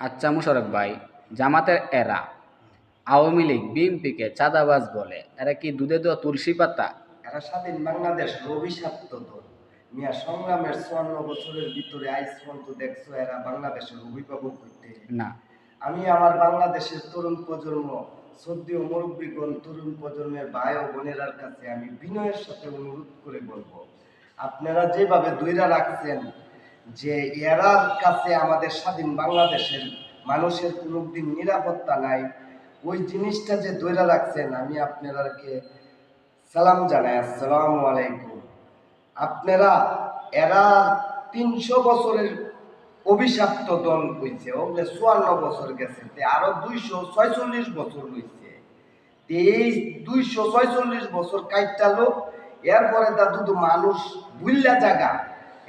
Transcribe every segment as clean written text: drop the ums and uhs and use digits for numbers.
আচ্ছা মুশারফ ভাই, জামাতের এরা আওয়ামী লীগ বিএনপিকে চাঁদাবাজ বলে, এরা কি দুধে দেওয়া তুলসী পাতা? এরা স্বাধীন বাংলাদেশের অভিশপ্ত দল। মিয়া সংগ্রামের 54 বছরের ভিতরে আইজ পর্যন্ত দেখছো এরা বাংলাদেশের অভিভাবক হইতে। না। আমি আমার বাংলাদেশের তরুণ প্রজন্ম, শ্রদ্ধেয় মুরব্বীগণ, তরুণ প্রজন্মের ভাই ও বোনেরার কাছে আমি বিনয়ের সাথে অনুরোধ করে বলবো, আপনারা যেভাবে দৈরা রাখছেন যে এরার কাছে আমাদের স্বাধীন বাংলাদেশের মানুষের কোনোদিন নিরাপত্তা নাই, ওই জিনিসটা যে দৈরা রাখছেন, আমি আপনারাকে সালাম জানাই, আসসালামু আলাইকুম। আপনারা এরা 300 বছরের অভিশপ্ত দল হয়েছে, ওগুলো 54 বছর গেছে, আরো 246 বছর হয়েছে। এই 246 বছর কাইটটা লোক, এরপরে দা দুটো মানুষ বুল্লা জায়গা,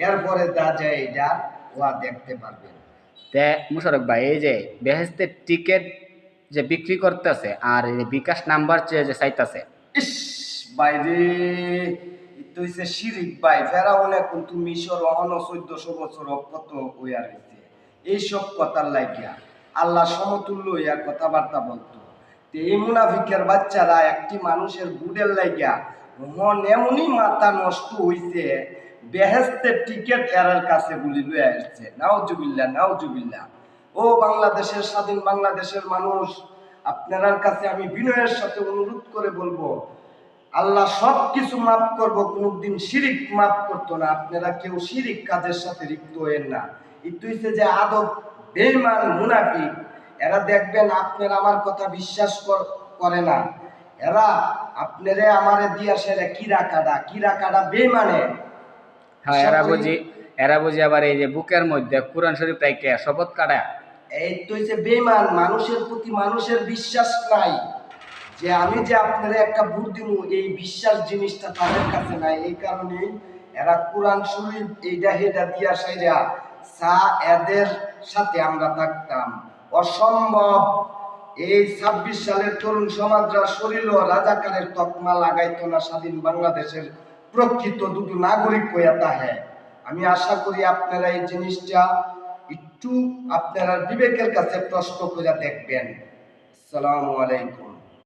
এরপরে দা যায় এটা ওয়া দেখতে পারবেন। তে মুশারফ ভাই, এই যে বেহেস্তের টিকিট যে বিক্রি করতেছে আর এই যে বিকাশ নাম্বার চেয়ে যে চাইতেছে, ইস বাইরে, তো হইছে শিরিক ভাই। ফেরাউন এখন তুমি মিশর অহন 1400 বছর কত হইয়া রয়েছে এইসব কথার লাগিয়া আল্লাহ সমতুল্য হইয়া কথাবার্তা বলতো। এই মুনাফিকের বাচ্চারা একটি মানুষের গুডের লাগিয়া মন এমনই মাথা নষ্ট হইছে, বেহেস্তের টিকিট এরার কাছে বলি লয়ে আসছে। নাউজুবিল্লাহ নাউজুবিল্লাহ। ও বাংলাদেশের স্বাধীন বাংলাদেশের মানুষ, আপনার কাছে আমি বিনয়ের সাথে অনুরোধ করে বলবো, আল্লাহ সব কিছু মাফ করবো, কোনদিন শিরিক মাফ করতো না। আপনারা কেউ শিরিক কাজের সাথে লিপ্ত হয়েন না। একটু হচ্ছে যে আদব বেঈমান মুনাফিক, এরা দেখবেন আপনার আমার কথা বিশ্বাস করে না। এরা আপনারে আমারে দিয়া সেরে কিরা কাটা বেঈমানে। হ্যাঁ, এরা বুঝি আবার এই যে বুকের মধ্যে কোরআন শরীফ রাইখে শপথ কাটা। এই তো হচ্ছে বেঈমান, মানুষের প্রতি মানুষের বিশ্বাস নাই। যে আমি যে আপনারা একটা ভোট দিব, এই বিশ্বাস জিনিসটা তাদের কাছে নাই। এই কারণে এরা কোরআন শরীফ এইটা হেটা দিয়া সাইরা সা এদের সাথে আমরা থাকতাম। অসম্ভব। এই 26 সালের তরুণ সমাজরা শরীর ও রাজাকারের তকমা লাগাইতো না স্বাধীন বাংলাদেশের প্রকৃত দুটো নাগরিক হইয়া তাহে। আমি আশা করি আপনারা এই জিনিসটা একটু আপনারা বিবেকের কাছে প্রশ্ন করে দেখবেন। আসসালামু আলাইকুম।